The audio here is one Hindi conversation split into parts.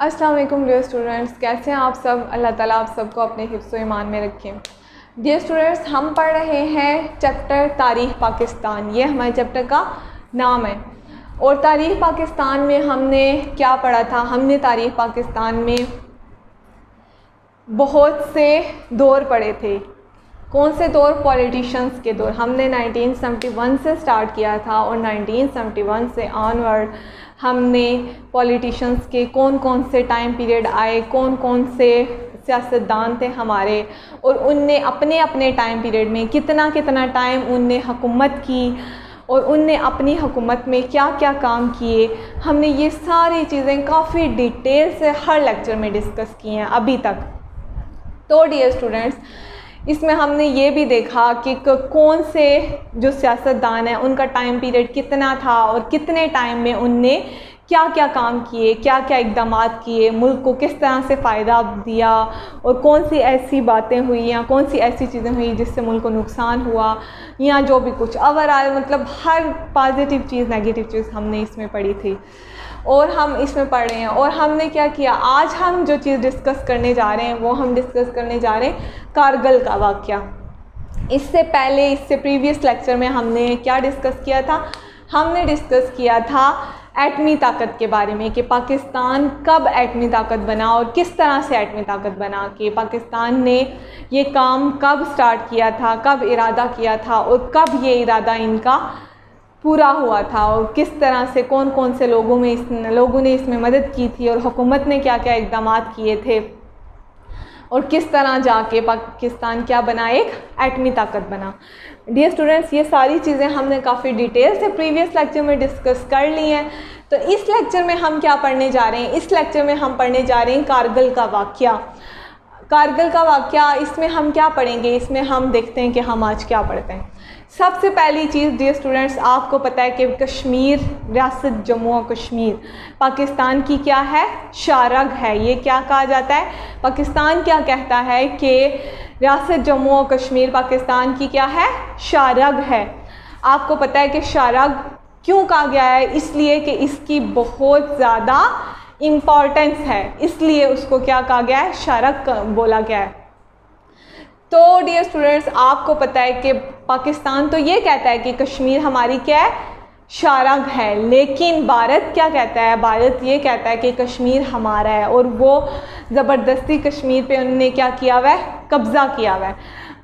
अस्सलाम वालेकुम डियर स्टूडेंट्स, कैसे हैं आप सब। अल्लाह ताला आप सबको अपने हिफ्ज़ व ईमान में रखें। डियर स्टूडेंट्स, हम पढ़ रहे हैं चैप्टर तारीख़ पाकिस्तान। ये हमारे चैप्टर का नाम है। और तारीख़ पाकिस्तान में हमने क्या पढ़ा था? हमने तारीख़ पाकिस्तान में बहुत से दौर पढ़े थे। कौन से दौर? पॉलिटिशियंस के दौर। हमने 1971 से स्टार्ट किया था और 1971 से ऑनवर्ड हमने पॉलिटिशियंस के कौन कौन से टाइम पीरियड आए, कौन कौन से सियासतदान थे हमारे, और उनने अपने अपने टाइम पीरियड में कितना कितना टाइम उनने हुकूमत की और उनने अपनी हुकूमत में क्या क्या काम किए। हमने ये सारी चीज़ें काफ़ी डिटेल से हर लेक्चर में डिस्कस की हैं अभी तक। तो डियर स्टूडेंट्स, इसमें हमने ये भी देखा कि कौन से जो सियासतदान हैं उनका टाइम पीरियड कितना था और कितने टाइम में उनने क्या क्या काम किए, क्या क्या इक़दामात किए, मुल्क को किस तरह से फ़ायदा दिया, और कौन सी ऐसी बातें हुई या कौन सी ऐसी चीज़ें हुई जिससे मुल्क को नुकसान हुआ, या जो भी कुछ ओवरऑल, मतलब हर पॉजिटिव चीज़ नेगेटिव चीज़ हमने इसमें पढ़ी थी और हम इसमें पढ़ रहे हैं। और हमने क्या किया, आज हम जो चीज़ डिस्कस करने जा रहे हैं वो हम डिस्कस करने जा रहे हैं कारगिल का वाक़या। इससे पहले, इससे प्रीवियस लेक्चर में हमने क्या डिस्कस किया था? हमने डिस्कस किया था एटमी ताकत के बारे में कि पाकिस्तान कब एटमी ताकत बना और किस तरह से एटमी ताकत बना, कि पाकिस्तान ने ये काम कब स्टार्ट किया था, कब इरादा किया था और कब ये इरादा इनका पूरा हुआ था, और किस तरह से कौन कौन से लोगों ने इसमें मदद की थी और हुकूमत ने क्या क्या इक़दामात किए थे, और किस तरह जाके पाकिस्तान क्या बना, एक एटमी ताकत बना। डियर स्टूडेंट्स, ये सारी चीज़ें हमने काफ़ी डिटेल से प्रीवियस लेक्चर में डिस्कस कर ली हैं। तो इस लेक्चर में हम क्या पढ़ने जा रहे हैं? इस लेक्चर में हम पढ़ने जा रहे हैं कारगिल का वाक़या। कारगिल का वाक़या, इसमें हम क्या पढ़ेंगे? इसमें हम देखते हैं कि हम आज क्या पढ़ते हैं। सबसे पहली चीज़ डियर स्टूडेंट्स, आपको पता है कि कश्मीर, रियासत जम्मू और कश्मीर पाकिस्तान की क्या है? शारग है। ये क्या कहा जाता है? पाकिस्तान क्या कहता है कि रियासत जम्मू और कश्मीर पाकिस्तान की क्या है? शारग है। आपको पता है कि शारग क्यों कहा गया है? इसलिए कि इसकी बहुत ज़्यादा इम्पॉर्टेंस है, इसलिए उसको क्या कहा गया है? शारग बोला गया है। तो डियर स्टूडेंट्स, आपको पता है कि पाकिस्तान तो ये कहता है कि कश्मीर हमारी क्या है? शारग है, लेकिन भारत क्या कहता है? भारत ये कहता है कि कश्मीर हमारा है, और वो ज़बरदस्ती कश्मीर पे उन्होंने क्या किया हुआ है? कब्ज़ा किया हुआ है।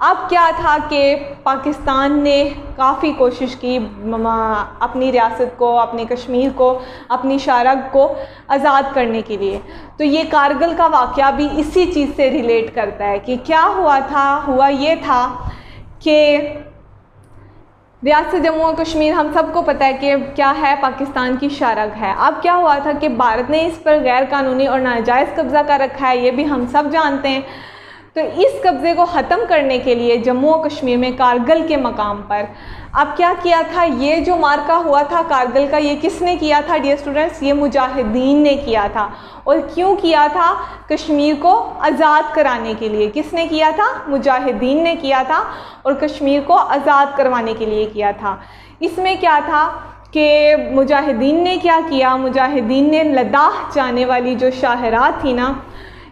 अब क्या था कि पाकिस्तान ने काफ़ी कोशिश की अपनी रियासत को, अपने कश्मीर को, अपनी शारग को आज़ाद करने के लिए। तो ये कारगिल का वाक़या भी इसी चीज़ से रिलेट करता है कि क्या हुआ था। हुआ ये था कि रियासत जम्मू और कश्मीर, हम सबको पता है कि क्या है? पाकिस्तान की शारग है। अब क्या हुआ था कि भारत ने इस पर गैर कानूनी और नाजायज़ कब्ज़ा कर रखा है, ये भी हम सब जानते हैं। तो इस कब्ज़े को ख़त्म करने के लिए जम्मू और कश्मीर में कारगिल के मकाम पर अब क्या किया था? ये जो मार्का हुआ था कारगिल का, ये किसने किया था डियर स्टूडेंट्स? ये मुजाहिदीन ने किया था। और क्यों किया था? कश्मीर को आज़ाद कराने के लिए। किसने किया था? मुजाहिदीन ने किया था, और कश्मीर को आज़ाद करवाने के लिए किया था। इसमें क्या था कि मुजाहिदीन ने क्या किया? मुजाहिदीन ने लद्दाख जाने वाली जो शाहराह थी ना,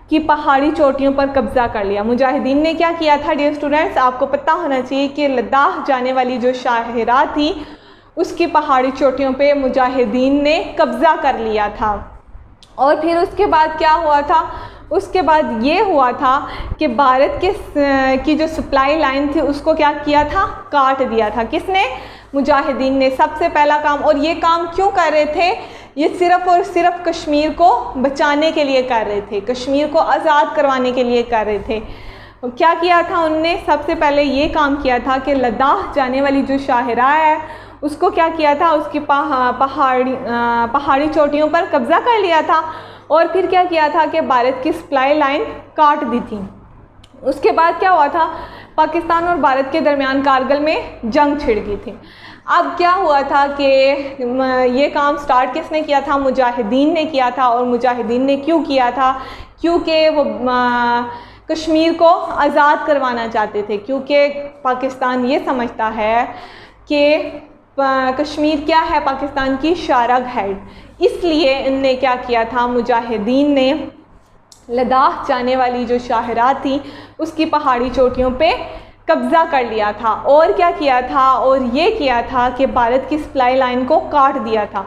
कि पहाड़ी चोटियों पर कब्ज़ा कर लिया। मुजाहिदीन ने क्या किया था डियर स्टूडेंट्स? आपको पता होना चाहिए कि लद्दाख जाने वाली जो शाहराह थी उसकी पहाड़ी चोटियों पे मुजाहिदीन ने कब्ज़ा कर लिया था। और फिर उसके बाद क्या हुआ था? उसके बाद ये हुआ था कि भारत की जो सप्लाई लाइन थी उसको क्या किया था? काट दिया था। किसने? मुजाहिदीन ने। सबसे पहला काम, और ये काम क्यों कर रहे थे? ये सिर्फ़ और सिर्फ कश्मीर को बचाने के लिए कर रहे थे, कश्मीर को आज़ाद करवाने के लिए कर रहे थे। क्या किया था उनने? सबसे पहले ये काम किया था कि लद्दाख जाने वाली जो शाहराह है उसको क्या किया था? उसकी पहाड़ी चोटियों पर कब्ज़ा कर लिया था, और फिर क्या किया था कि भारत की सप्लाई लाइन काट दी थी। उसके बाद क्या हुआ था? पाकिस्तान और भारत के दरमियान कारगिल में जंग छिड़ गई थी। अब क्या हुआ था कि ये काम स्टार्ट किसने किया था? मुजाहिदीन ने किया था। और मुजाहिदीन ने क्यों किया था? क्योंकि वो कश्मीर को आज़ाद करवाना चाहते थे, क्योंकि पाकिस्तान ये समझता है कि कश्मीर क्या है, पाकिस्तान की शारग है, इसलिए इनने क्या किया था, मुजाहिदीन ने लद्दाख जाने वाली जो शाहराह थी उसकी पहाड़ी चोटियों पे कब्ज़ा कर लिया था। और क्या किया था, और ये किया था कि भारत की सप्लाई लाइन को काट दिया था।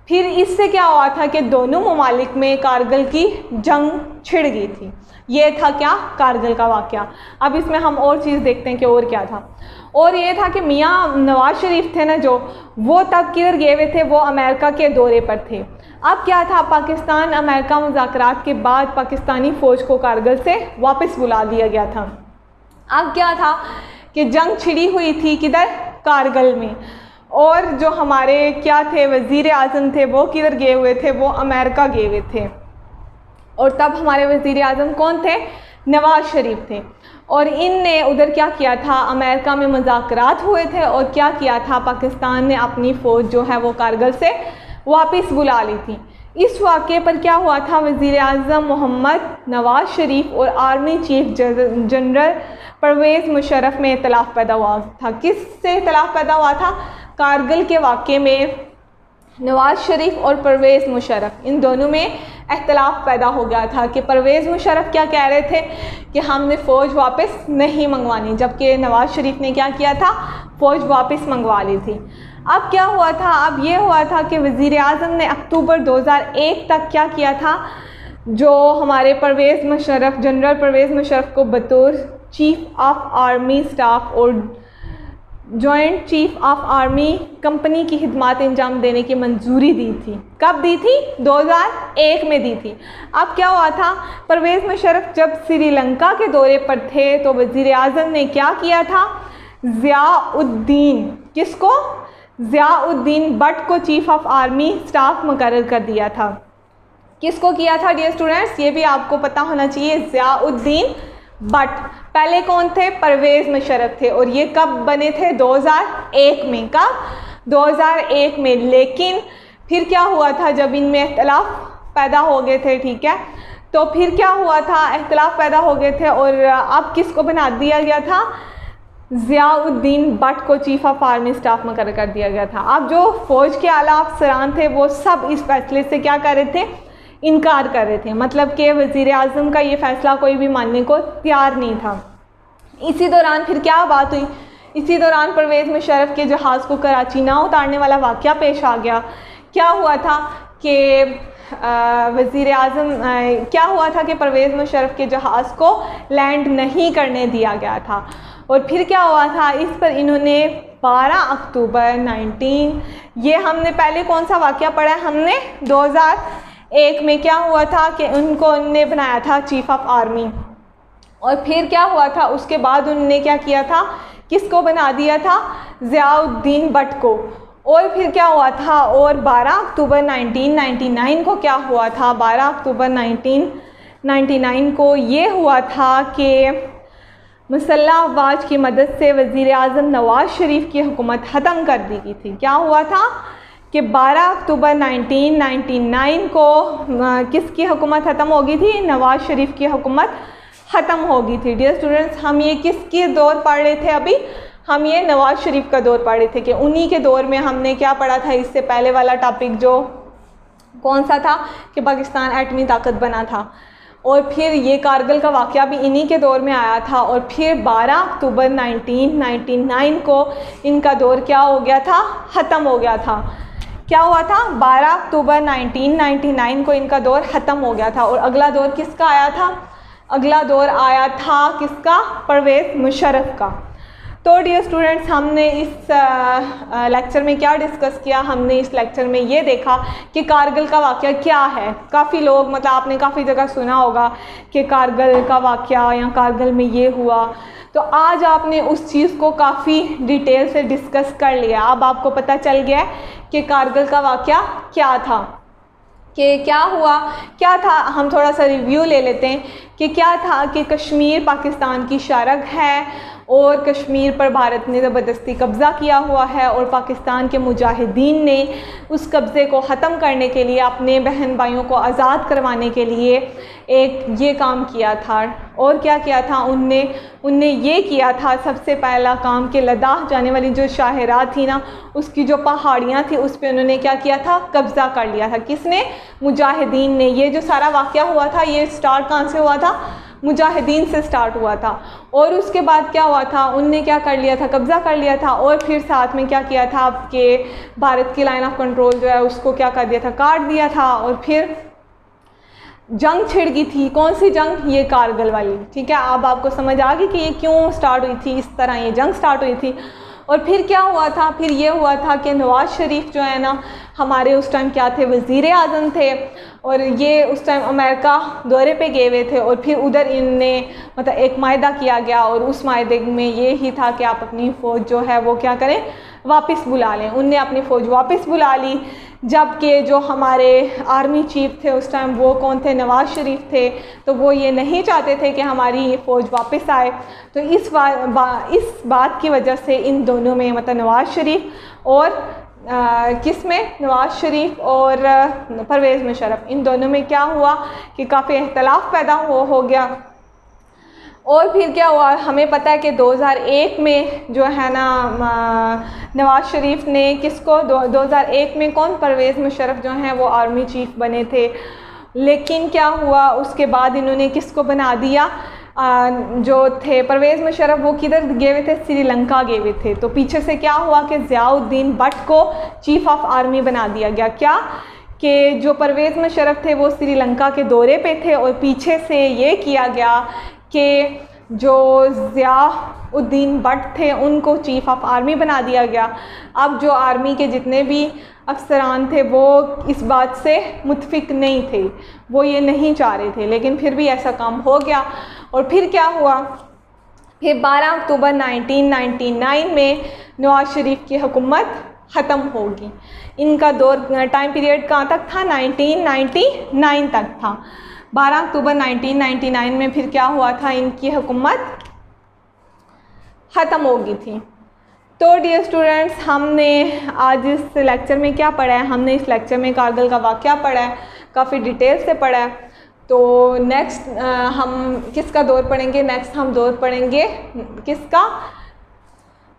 फिर इससे क्या हुआ था कि दोनों ममालिक में कारगिल की जंग छिड़ गई थी। ये था क्या, कारगिल का वाक़या। अब इसमें हम और चीज़ देखते हैं कि और क्या था। और ये था कि मियाँ नवाज शरीफ थे ना जो, वो तब किधर गए हुए थे, वो अमेरिका के दौरे पर थे। अब क्या था, पाकिस्तान अमेरिका मुज़ाकरात के बाद पाकिस्तानी फ़ौज को कारगिल से वापस बुला दिया गया था। अब क्या था कि जंग छिड़ी हुई थी किधर, कारगिल में। और जो हमारे क्या थे, वज़ीर आज़म थे, वो किधर गए हुए थे, वो अमेरिका गए हुए थे। और तब हमारे वज़ीर आज़म कौन थे, नवाज शरीफ थे। और इनने उधर क्या किया था, अमेरिका में मुज़ाकरात हुए थे और क्या किया था, पाकिस्तान ने अपनी फ़ौज जो है वो कारगिल से वापस बुला ली थी। इस वाक़े पर क्या हुआ था, वज़ीर आज़म मोहम्मद नवाज शरीफ और army chief general Pervez Musharraf में इख्तिलाफ़ पैदा हुआ था। किससे इख्तिलाफ़ पैदा हुआ था, कारगिल के वाक़े में नवाज शरीफ और परवेज़ मुशर्रफ, इन दोनों में इख्तिलाफ़ पैदा हो गया था कि परवेज़ मुशर्रफ क्या कह रहे थे कि हमने फ़ौज वापस नहीं मंगवानी, जबकि नवाज शरीफ ने क्या किया था, फ़ौज वापस मंगवा ली थी। अब क्या हुआ था, अब ये हुआ था कि वज़ीर आज़म ने अक्टूबर 2001 तक क्या किया था, जो हमारे परवेज़ मुशर्रफ, जनरल परवेज़ मुशर्रफ को बतौर चीफ़ ऑफ आर्मी स्टाफ और joint chief of army company की खिदमात अंजाम देने की मंजूरी दी थी। कब दी थी, 2001 में दी थी। अब क्या हुआ था, परवेज़ मुशर्रफ जब श्रीलंका के दौरे पर थे तो वज़ीर आज़म ने क्या किया था, ज़ियाउद्दीन, किसको, ज़ियाउद्दीन भट्ट को चीफ ऑफ आर्मी स्टाफ मुकर्रर कर दिया था। किसको किया था डियर स्टूडेंट्स, ये भी आपको पता होना चाहिए, ज़ियाउद्दीन भट्ट। पहले कौन थे, परवेज़ मुशर्रफ थे। और ये कब बने थे, 2001 में। कब, 2001 में। लेकिन फिर क्या हुआ था, जब इनमें इख्तिलाफ़ पैदा हो गए थे, ठीक है, तो फिर क्या हुआ था, इख्तिलाफ़ पैदा हो गए थे और अब किसको बना दिया गया था, ज़ियाउद्दीन भट्ट को चीफ ऑफ आर्मी स्टाफ मुकर्रर कर दिया गया था। अब जो फ़ौज के आला अफसरान थे वो सब इस फैसले से क्या कर रहे थे, इनकार कर रहे थे। मतलब कि वज़ीर आज़म का ये फ़ैसला कोई भी मानने को तैयार नहीं था। इसी दौरान फिर क्या बात हुई, इसी दौरान परवेज़ मुशर्रफ के जहाज़ को कराची ना उतारने वाला वाक़या पेश आ गया। क्या हुआ था कि वज़ीर आज़म क्या हुआ था कि परवेज़ मुशर्रफ के जहाज़ को लैंड नहीं करने दिया गया था। और फिर क्या हुआ था, इस पर इन्होंने 12 अक्टूबर 19, ये हमने पहले कौन सा वाक़या पढ़ा है, हमने 2001 में क्या हुआ था कि उन्होंने बनाया था चीफ ऑफ आर्मी। और फिर क्या हुआ था, उसके बाद उन्होंने क्या किया था, किसको बना दिया था, ज़ियाउद्दीन भट्ट को। और फिर क्या हुआ था, और 12 अक्टूबर 1999 को क्या हुआ था, 12 अक्टूबर 1999 को ये हुआ था कि मुसल्लह अफवाज की मदद से वज़ीर आज़म नवाज शरीफ की हुकूमत ख़त्म कर दी गई थी। क्या हुआ था कि 12 अक्टूबर 1999 को किसकी हुकूमत ख़त्म हो गई थी, नवाज शरीफ की हुकूमत ख़त्म हो गई थी। डियर स्टूडेंट्स, हम ये किसके दौर पढ़ रहे थे, अभी हम ये नवाज शरीफ का दौर पढ़ रहे थे कि उन्हीं के दौर में हमने क्या पढ़ा था, इससे पहले वाला टॉपिक जो कौन सा था कि पाकिस्तान एटमी ताकत बना था। और फिर ये कारगिल का वाक़या भी इन्हीं के दौर में आया था। और फिर 12 अक्टूबर 1999 को इनका दौर क्या हो गया था, ख़त्म हो गया था। क्या हुआ था, 12 अक्टूबर 1999 को इनका दौर ख़त्म हो गया था। और अगला दौर किसका आया था, अगला दौर आया था किसका, परवेज़ मुशर्रफ का। तो डियर स्टूडेंट्स, हमने इस लेक्चर में क्या डिस्कस किया, हमने इस लेक्चर में ये देखा कि कारगिल का वाक़या क्या है। काफ़ी लोग, मतलब आपने काफ़ी जगह सुना होगा कि कारगिल का वाक़या या कारगिल में ये हुआ, तो आज आपने उस चीज़ को काफ़ी डिटेल से डिस्कस कर लिया। अब आपको पता चल गया कि कारगिल का वाक़या क्या था, कि क्या हुआ, क्या था। हम थोड़ा सा रिव्यू ले लेते हैं कि क्या था कि कश्मीर पाकिस्तान की शारग है और कश्मीर पर भारत ने ज़बरदस्ती कब्ज़ा किया हुआ है और पाकिस्तान के मुजाहिदीन ने उस कब्ज़े को ख़त्म करने के लिए, अपने बहन भाइयों को आज़ाद करवाने के लिए एक ये काम किया था। और क्या किया था उनने ये किया था, सबसे पहला काम कि लद्दाख जाने वाली जो शाहराह थी ना, उसकी जो पहाड़ियाँ थी उस पर उन्होंने क्या किया था, कब्ज़ा कर लिया था। किसने? मुजाहिदीन ने। ये जो सारा वाक़या हुआ था ये स्टार्ट कहाँ से हुआ था? मुजाहिदीन से स्टार्ट हुआ था। और उसके बाद क्या हुआ था, उनने क्या कर लिया था, कब्ज़ा कर लिया था। और फिर साथ में क्या किया था कि भारत की लाइन ऑफ कंट्रोल जो है उसको क्या कर दिया था, काट दिया था। और फिर जंग छिड़ गई थी। कौन सी जंग? ये कारगिल वाली। ठीक है, अब आपको समझ आ गई कि ये क्यों स्टार्ट हुई थी, इस तरह ये जंग स्टार्ट हुई थी। और फिर क्या हुआ था, फिर ये हुआ था कि नवाज़ शरीफ जो है ना, हमारे उस टाइम क्या थे, वज़ीर आज़म थे, और ये उस टाइम अमेरिका दौरे पे गए हुए थे। और फिर उधर इनने मतलब एक मायदा किया गया, और उस मायदे में ये ही था कि आप अपनी फ़ौज जो है वो क्या करें, वापस बुला लें। उनने अपनी फ़ौज वापस बुला ली, जबकि जो हमारे आर्मी चीफ थे उस टाइम वो कौन थे, नवाज़ शरीफ थे। तो वो ये नहीं चाहते थे कि हमारी फ़ौज वापस आए। तो इस बात की वजह से इन दोनों में मतलब नवाज़ शरीफ और किस में, नवाज़ शरीफ और परवेज़ मुशर्रफ, इन दोनों में क्या हुआ कि काफ़ी इख्तलाफ पैदा हो गया। और फिर क्या हुआ, हमें पता है कि 2001 में जो है ना नवाज़ शरीफ ने किसको 2001 में कौन, परवेज़ मुशर्रफ जो हैं वो आर्मी चीफ बने थे। लेकिन क्या हुआ, उसके बाद इन्होंने किसको बना दिया, जो थे परवेज़ मुशर्रफ, वो किधर गए हुए थे, श्रीलंका गए हुए थे। तो पीछे से क्या हुआ कि ज़ियाउद्दीन भट्ट को चीफ़ ऑफ आर्मी बना दिया गया। क्या कि जो परवेज़ मुशर्रफ थे वो श्रीलंका के दौरे पे थे, और पीछे से ये किया गया कि जो ज़ियाउद्दीन भट्ट थे उनको चीफ़ ऑफ आर्मी बना दिया गया। अब जो आर्मी के जितने भी अफसरान थे वो इस बात से मुतफिक नहीं थे, वो ये नहीं चाह रहे थे, लेकिन फिर भी ऐसा काम हो गया। और फिर क्या हुआ, फिर 12 अक्टूबर 1999 में नवाज़ शरीफ की हुकूमत ख़त्म होगी। इनका दौर टाइम पीरियड कहाँ तक था, 1999 तक था। 12 अक्टूबर 1999 में फिर क्या हुआ था, इनकी हुकूमत ख़त्म हो गई थी। तो डियर स्टूडेंट्स, हमने आज इस लेक्चर में क्या पढ़ा है, हमने इस लेक्चर में कारगिल का वाक़या पढ़ा है, काफ़ी डिटेल से पढ़ा है। तो नेक्स्ट हम किसका दौर पढ़ेंगे, नेक्स्ट हम दौर पढ़ेंगे किसका,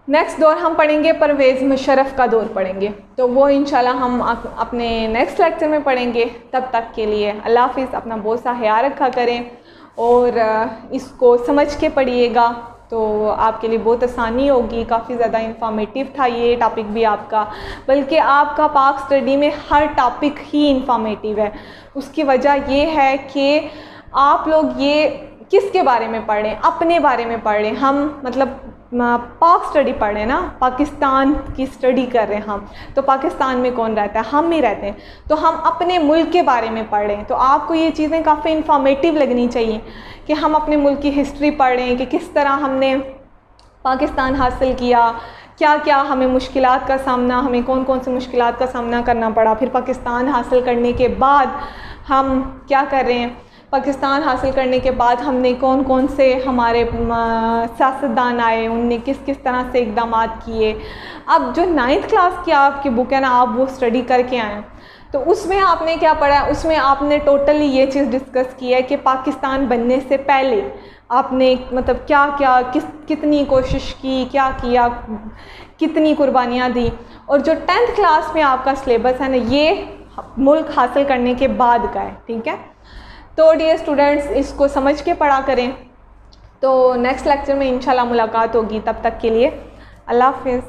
नेक्स्ट दौर हम पढ़ेंगे परवेज़ मुशर्रफ का दौर पढ़ेंगे। तो वो इंशाल्लाह हम अपने नेक्स्ट लेक्चर में पढ़ेंगे। तब तक के लिए अल्लाह हाफ़िज़, अपना बहुत सा ख्याल रखा करें और इसको समझ के पढ़िएगा, तो आपके लिए बहुत आसानी होगी। काफ़ी ज़्यादा इंफॉर्मेटिव था ये टॉपिक भी आपका, बल्कि आपका पाक स्टडी में हर टॉपिक ही इंफॉर्मेटिव है। उसकी वजह ये है कि आप लोग ये किसके बारे में पढ़ रहे हैं, अपने बारे में पढ़ रहे हैं। हम मतलब पाक स्टडी पढ़ रहे हैं ना, पाकिस्तान की स्टडी कर रहे हैं हम, तो पाकिस्तान में कौन रहता है, हम ही रहते हैं, तो हम अपने मुल्क के बारे में पढ़ रहे हैं। तो आपको ये चीज़ें काफ़ी इंफॉर्मेटिव लगनी चाहिए कि हम अपने मुल्क की हिस्ट्री पढ़ रहे हैं कि किस तरह हमने पाकिस्तान हासिल किया, क्या क्या हमें मुश्किलात का सामना, हमें कौन कौन सी मुश्किलात का सामना करना पड़ा, फिर पाकिस्तान हासिल करने के बाद हम क्या कर रहे हैं, पाकिस्तान हासिल करने के बाद हमने कौन कौन से हमारे सियासतदान आए, उनने किस किस तरह से इक़दाम किए। अब जो 9th क्लास की आपकी बुक है ना, आप वो स्टडी करके आएँ, तो उसमें आपने क्या पढ़ा है, उसमें आपने टोटली ये चीज़ डिस्कस की है कि पाकिस्तान बनने से पहले आपने मतलब क्या क्या कितनी कोशिश की, क्या किया, कितनी कुर्बानियाँ दी। और जो 10th क्लास में आपका सिलेबस है ना, ये मुल्क हासिल करने के बाद का है। ठीक है, तो डियर स्टूडेंट्स, इसको समझ के पढ़ा करें। तो नेक्स्ट लेक्चर में इंशाल्लाह मुलाकात होगी, तब तक के लिए अल्लाह हाफ़िज़।